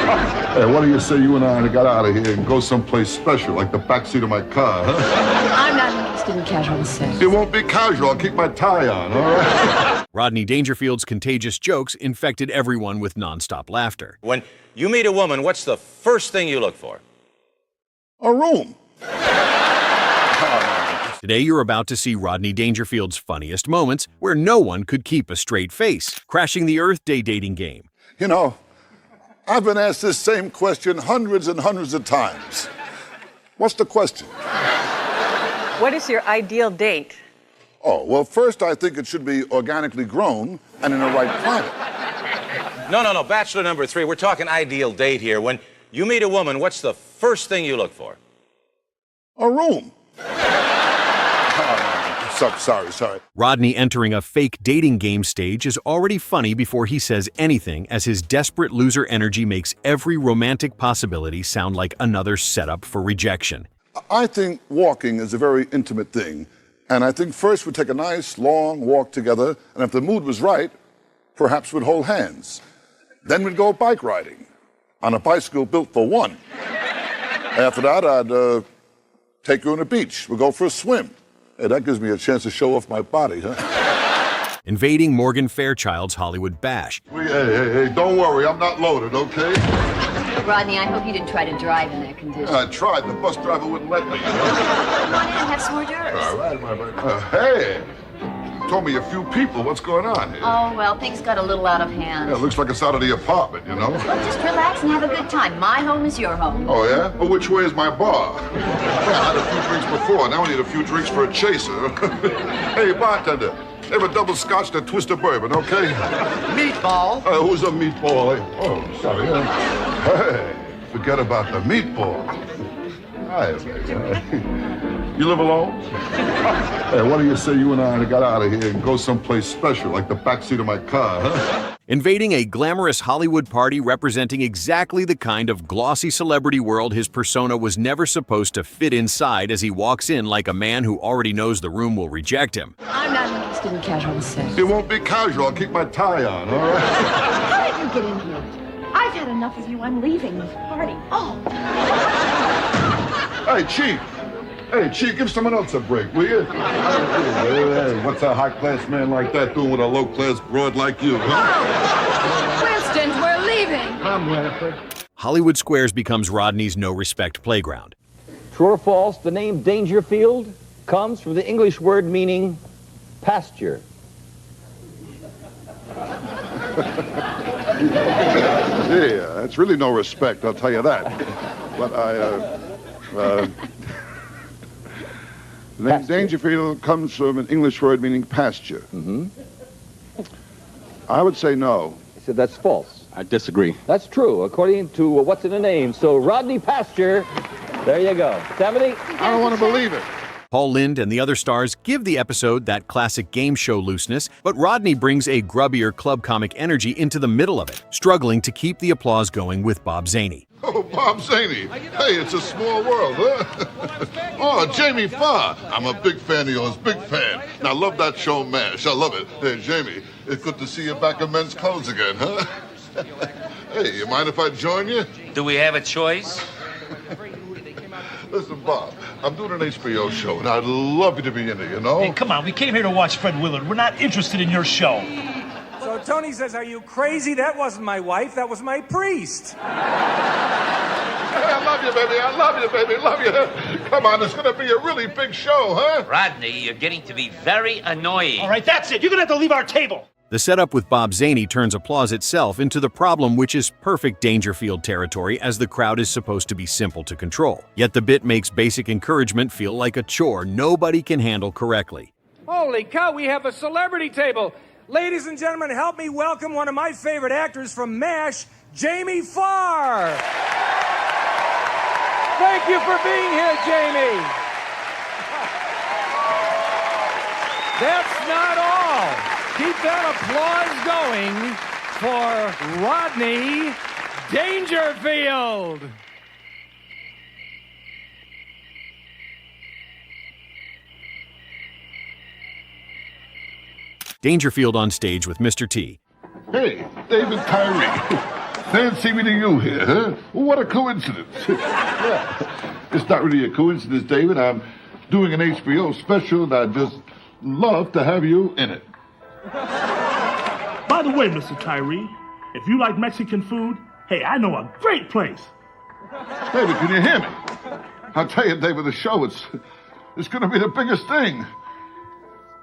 Hey, why don't you say you and I got out of here and go someplace special, like the backseat of my car, huh? I'm not interested in casual sex. It won't be casual. I'll keep my tie on, all right? Rodney Dangerfield's contagious jokes infected everyone with nonstop laughter. When you meet a woman, what's the first thing you look for? A room. Today, you're about to see Rodney Dangerfield's funniest moments where no one could keep a straight face, crashing the Earth Day dating game. You know, I've been asked this same question hundreds and hundreds of times. What's the question? What is your ideal date? Oh, well, first I think it should be organically grown and in the right climate. No, bachelor number 3. We're talking ideal date here. When you meet a woman, what's the first thing you look for? A room. Sorry. Rodney entering a fake dating game stage is already funny before he says anything, as his desperate loser energy makes every romantic possibility sound like another setup for rejection. I think walking is a very intimate thing. And I think first we'd take a nice, long walk together, and if the mood was right, perhaps we'd hold hands. Then we'd go bike riding on a bicycle built for one. After that, I'd take her on the beach. We'd go for a swim. Hey, that gives me a chance to show off my body, huh? Invading Morgan Fairchild's Hollywood bash. Hey, don't worry, I'm not loaded, okay? Rodney, I hope you didn't try to drive in that condition. I tried. The bus driver wouldn't let me. Come on in and have some hors d'oeuvres. All right, hey, told me a few people. What's going on here? Oh, well, things got a little out of hand. Yeah, it looks like it's out of the apartment, you know? Well, just relax and have a good time. My home is your home. Oh, yeah? Well, which way is my bar? Well, I had a few drinks before. Now I need a few drinks for a chaser. Hey, bartender, have a double scotch and a twist of bourbon, okay? Meatball. Who's a meatball? Oh, sorry. Hey, forget about the meatball. Hi, baby. You live alone? Hey, why don't you say you and I got out of here and go someplace special, like the backseat of my car, huh? Invading a glamorous Hollywood party representing exactly the kind of glossy celebrity world his persona was never supposed to fit inside, as he walks in like a man who already knows the room will reject him. I'm not interested in casual sex. It won't be casual. I'll keep my tie on, all right? How did you get in here? I've had enough of you. I'm leaving this party. Oh. Hey, Chief, give someone else a break, will you? Hey, what's a high-class man like that doing with a low-class broad like you, huh? Winston, we're leaving. Come, Winifred. Hollywood Squares becomes Rodney's no-respect playground. True or false, the name Dangerfield comes from the English word meaning pasture. Yeah, that's really no respect, I'll tell you that. But the name Dangerfield comes from an English word meaning pasture. Mm-hmm. I would say no. I said that's false. I disagree. That's true, according to what's in the name. So Rodney Pasture, there you go. 70? I don't want to believe it. Paul Lynde and the other stars give the episode that classic game show looseness, but Rodney brings a grubbier club comic energy into the middle of it, struggling to keep the applause going with Bob Zaney. Oh, Bob Zaney. Hey, it's a small world, huh? Oh, Jamie Farr. I'm a big fan of yours, big fan. And I love that show, MASH. I love it. Hey, Jamie, it's good to see you back in men's clothes again, huh? Hey, you mind if I join you? Do we have a choice? Listen, Bob, I'm doing an HBO show, and I'd love you to be in it, you know? Hey, come on, we came here to watch Fred Willard. We're not interested in your show. So Tony says, are you crazy? That wasn't my wife, that was my priest. Hey, I love you, baby. I love you, baby. Love you. Come on, it's going to be a really big show, huh? Rodney, you're getting to be very annoying. All right, that's it. You're going to have to leave our table. The setup with Bob Zaney turns applause itself into the problem, which is perfect Dangerfield territory, as the crowd is supposed to be simple to control. Yet the bit makes basic encouragement feel like a chore nobody can handle correctly. Holy cow, we have a celebrity table. Ladies and gentlemen, help me welcome one of my favorite actors from MASH, Jamie Farr. Thank you for being here, Jamie. That's not all. Keep that applause going for Rodney Dangerfield. Dangerfield on stage with Mr. T. Hey, David Tyree. Fancy meeting you here, huh? Well, what a coincidence. It's not really a coincidence, David. I'm doing an HBO special, and I'd just love to have you in it. By the way, Mr. Tyree, if you like Mexican food, hey, I know a great place. David, can you hear me? I'll tell you, David, the show, it's going to be the biggest thing.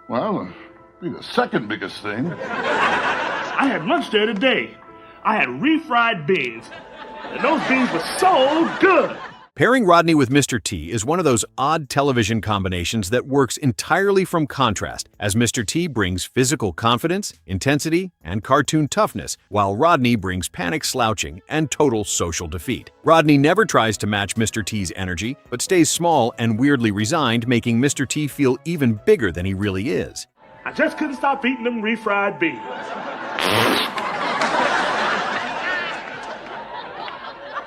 Well, be the second biggest thing. I had lunch there today. I had refried beans, and those beans were so good. Pairing Rodney with Mr. T is one of those odd television combinations that works entirely from contrast, as Mr. T brings physical confidence, intensity, and cartoon toughness, while Rodney brings panic slouching and total social defeat. Rodney never tries to match Mr. T's energy, but stays small and weirdly resigned, making Mr. T feel even bigger than he really is. I just couldn't stop eating them refried beans.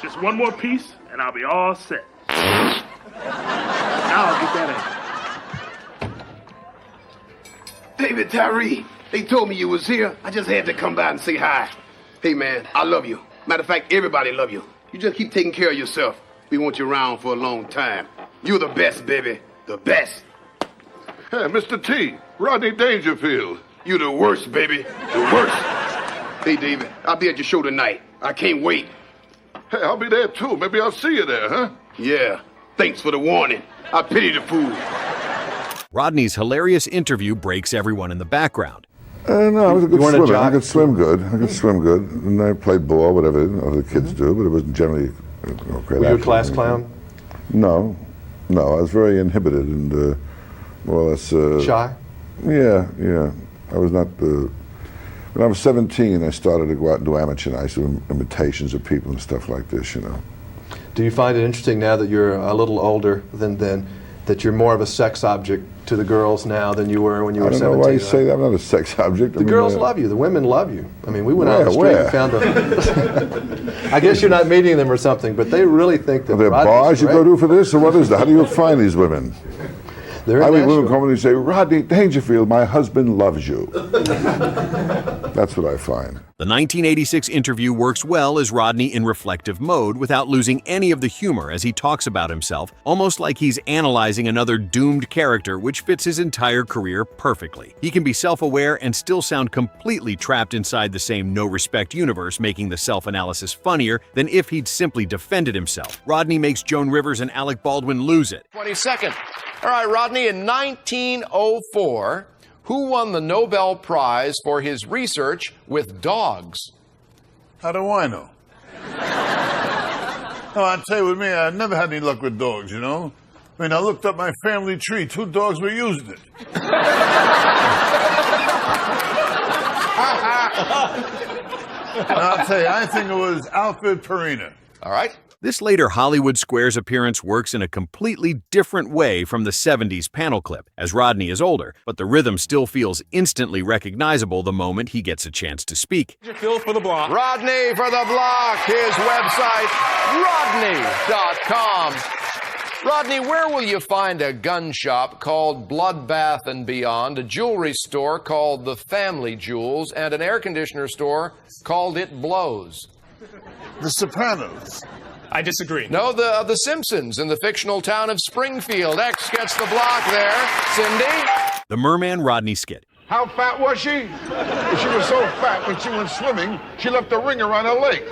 Just one more piece, and I'll be all set. Now I'll get that in. David Tyree, they told me you was here. I just had to come by and say hi. Hey, man, I love you. Matter of fact, everybody love you. You just keep taking care of yourself. We want you around for a long time. You're the best, baby. The best. Hey, Mr. T, Rodney Dangerfield. You're the worst, baby. The worst. Hey, David, I'll be at your show tonight. I can't wait. Hey, I'll be there, too. Maybe I'll see you there, huh? Yeah. Thanks for the warning. I pity the fool. Rodney's hilarious interview breaks everyone in the background. No, I was a good swimmer. I could swim good. And I played ball, whatever other kids do, but it wasn't generally great. Were you a class clown? No. I was very inhibited and more or less... Shy? Yeah. I was not the... When I was 17, I started to go out and do amateur nights, do imitations of people and stuff like this, you know. Do you find it interesting now that you're a little older than then, that you're more of a sex object to the girls now than you were when you were 17? I don't know why you say that. I'm not a sex object. The girls love you. The women love you. I mean, we went out on the street and found a... I guess you're not meeting them or something, but they really think that... Are there bars you go to for this, or what is that? How do you find these women? I mean, women come in and say, Rodney Dangerfield, my husband loves you. That's what I find. The 1986 interview works well as Rodney in reflective mode without losing any of the humor as he talks about himself, almost like he's analyzing another doomed character, which fits his entire career perfectly. He can be self-aware and still sound completely trapped inside the same no-respect universe, making the self-analysis funnier than if he'd simply defended himself. Rodney makes Joan Rivers and Alec Baldwin lose it. 22nd. All right, Rodney, in 1904, who won the Nobel Prize for his research with dogs? How do I know? Oh, I'll tell you, with me, I never had any luck with dogs, you know? I mean, I looked up my family tree. 2 dogs were using it. I'll tell you, I think it was Alfred Perina. All right. This later Hollywood Squares appearance works in a completely different way from the 70s panel clip, as Rodney is older, but the rhythm still feels instantly recognizable the moment he gets a chance to speak. Phil for the block. Rodney for the block. His website, rodney.com. Rodney, where will you find a gun shop called Bloodbath and Beyond, a jewelry store called The Family Jewels, and an air conditioner store called It Blows? The Sopranos. I disagree. No, the Simpsons in the fictional town of Springfield. X gets the block there. Cindy? The Merman Rodney skit. How fat was she? She was so fat when she went swimming, she left a ring around her leg.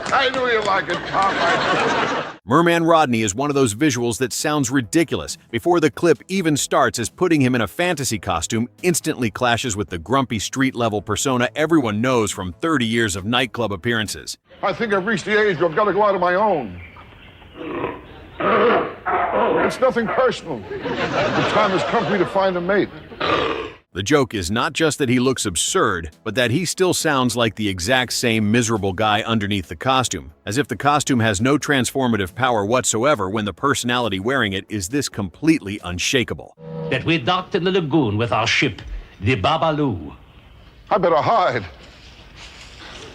I knew you like it, Tom. Merman Rodney is one of those visuals that sounds ridiculous before the clip even starts, as putting him in a fantasy costume instantly clashes with the grumpy street-level persona everyone knows from 30 years of nightclub appearances. I think I've reached the age where I've got to go out on my own. It's nothing personal. The time has come for me to find a mate. The joke is not just that he looks absurd, but that he still sounds like the exact same miserable guy underneath the costume, as if the costume has no transformative power whatsoever when the personality wearing it is this completely unshakable. That we docked in the lagoon with our ship, the Babalu. I better hide.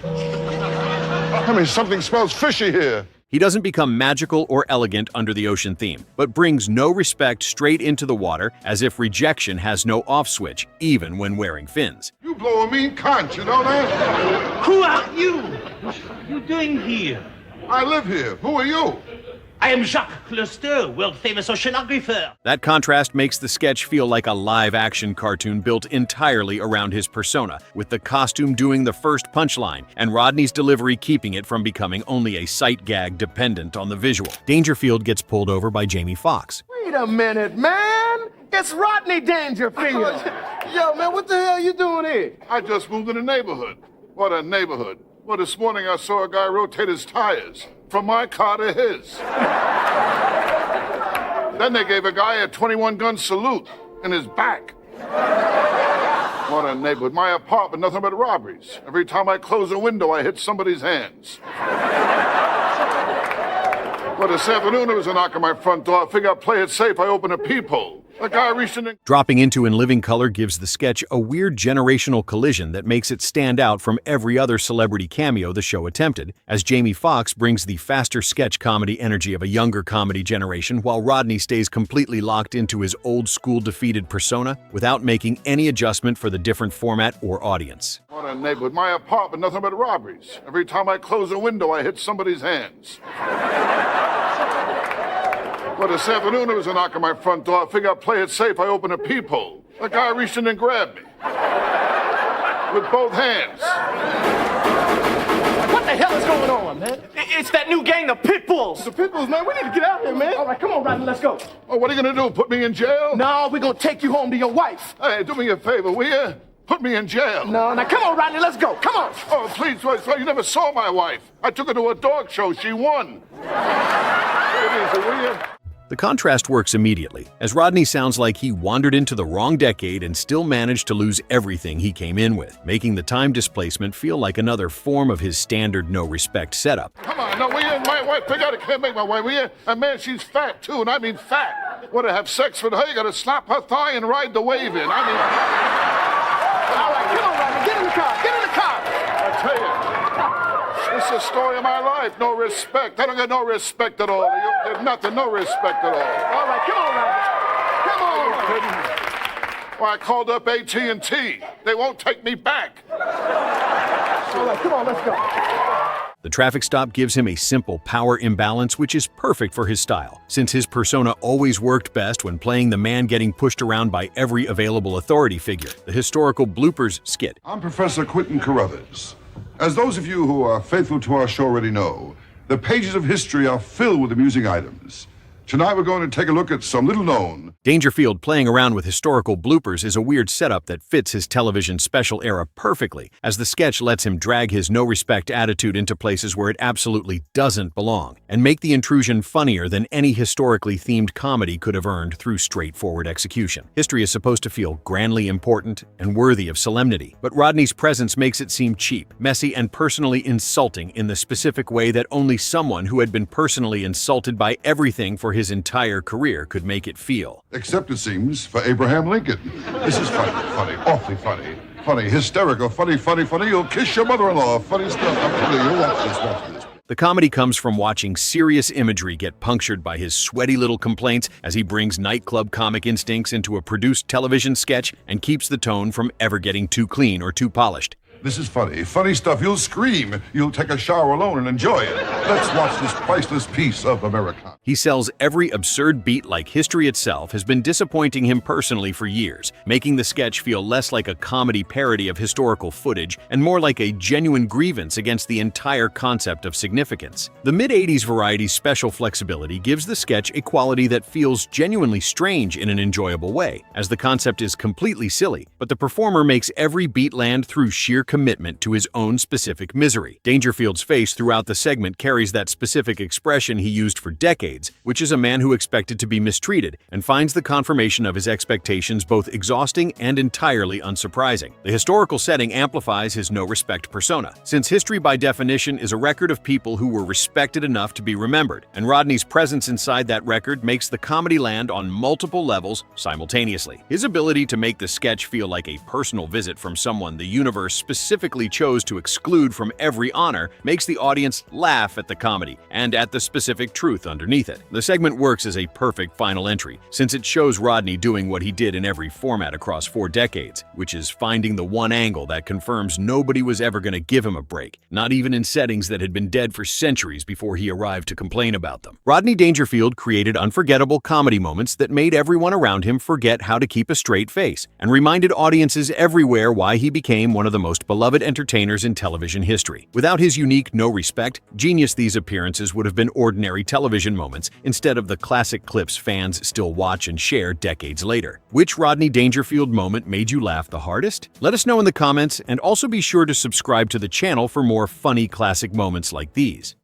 I mean, something smells fishy here. He doesn't become magical or elegant under the ocean theme, but brings no respect straight into the water as if rejection has no off switch, even when wearing fins. You blow a mean conch, you know that? Who are you? What are you doing here? I live here. Who are you? I am Jacques Cousteau, world-famous oceanographer. That contrast makes the sketch feel like a live-action cartoon built entirely around his persona, with the costume doing the first punchline, and Rodney's delivery keeping it from becoming only a sight gag dependent on the visual. Dangerfield gets pulled over by Jamie Foxx. Wait a minute, man! It's Rodney Dangerfield! Yo, man, what the hell you doing here? I just moved in the neighborhood. What a neighborhood. Well, this morning I saw a guy rotate his tires from my car to his. Then they gave a guy a 21-gun salute in his back. What a neighborhood. My apartment, nothing but robberies. Every time I close a window, I hit somebody's hands. Well, this afternoon there was a knock on my front door. I figured I'd play it safe. I opened a peephole. A guy reached in and... Dropping into in living color gives the sketch a weird generational collision that makes it stand out from every other celebrity cameo the show attempted, as Jamie Foxx brings the faster sketch comedy energy of a younger comedy generation while Rodney stays completely locked into his old-school defeated persona without making any adjustment for the different format or audience. What a neighborhood. My apartment, nothing but robberies. Every time I close a window, I hit somebody's hands. Well, this afternoon there was a knock on my front door. I figured I'd play it safe. I opened a peephole. A guy reached in and grabbed me. With both hands. What the hell is going on, man? It's that new gang, the Pitbulls. The Pitbulls, man. We need to get out of here, man. All right, come on, Rodney, let's go. Oh, what are you going to do? Put me in jail? No, we're going to take you home to your wife. Hey, do me a favor, will you? Put me in jail. No, now come on, Rodney, let's go. Come on. Oh, please, you never saw my wife. I took her to a dog show. She won. Will you? The contrast works immediately, as Rodney sounds like he wandered into the wrong decade and still managed to lose everything he came in with, making the time displacement feel like another form of his standard no-respect setup. Come on, no, will you? My wife, I can't make my wife, will you? And man, she's fat, too, and I mean fat. Want to have sex with her, you got to slap her thigh and ride the wave in. I mean... All right, come on, Rodney, get in the car, get in the car. I tell you. This is the story of my life. No respect. I don't get no respect at all. You get nothing, no respect at all. All right, come on, Rodney. Come on. Well, I called up AT&T. They won't take me back. All right, come on, let's go. The traffic stop gives him a simple power imbalance which is perfect for his style, since his persona always worked best when playing the man getting pushed around by every available authority figure, the historical Bloopers skit. I'm Professor Quentin Carruthers. As those of you who are faithful to our show already know, the pages of history are filled with amusing items. Tonight we're going to take a look at some little-known... Dangerfield playing around with historical bloopers is a weird setup that fits his television special era perfectly, as the sketch lets him drag his no-respect attitude into places where it absolutely doesn't belong, and make the intrusion funnier than any historically themed comedy could have earned through straightforward execution. History is supposed to feel grandly important and worthy of solemnity, but Rodney's presence makes it seem cheap, messy, and personally insulting in the specific way that only someone who had been personally insulted by everything for his entire career could make it feel. Except, it seems, for Abraham Lincoln. This is funny, awfully funny. Funny, hysterical, funny. You'll kiss your mother-in-law. Funny stuff. I'm telling you, watch this. The comedy comes from watching serious imagery get punctured by his sweaty little complaints as he brings nightclub comic instincts into a produced television sketch and keeps the tone from ever getting too clean or too polished. This is funny stuff. You'll scream. You'll take a shower alone and enjoy it. Let's watch this priceless piece of America. He sells every absurd beat like history itself has been disappointing him personally for years, making the sketch feel less like a comedy parody of historical footage and more like a genuine grievance against the entire concept of significance. The mid-80s variety's special flexibility gives the sketch a quality that feels genuinely strange in an enjoyable way, as the concept is completely silly, but the performer makes every beat land through sheer commitment to his own specific misery. Dangerfield's face throughout the segment carries that specific expression he used for decades, which is a man who expected to be mistreated and finds the confirmation of his expectations both exhausting and entirely unsurprising. The historical setting amplifies his no-respect persona, since history by definition is a record of people who were respected enough to be remembered, and Rodney's presence inside that record makes the comedy land on multiple levels simultaneously. His ability to make the sketch feel like a personal visit from someone the universe specifically specifically chose to exclude from every honor makes the audience laugh at the comedy and at the specific truth underneath it. The segment works as a perfect final entry, since it shows Rodney doing what he did in every format across 4 decades, which is finding the one angle that confirms nobody was ever going to give him a break, not even in settings that had been dead for centuries before he arrived to complain about them. Rodney Dangerfield created unforgettable comedy moments that made everyone around him forget how to keep a straight face, and reminded audiences everywhere why he became one of the most beloved entertainers in television history. Without his unique no respect, genius these appearances would have been ordinary television moments instead of the classic clips fans still watch and share decades later. Which Rodney Dangerfield moment made you laugh the hardest? Let us know in the comments, and also be sure to subscribe to the channel for more funny classic moments like these.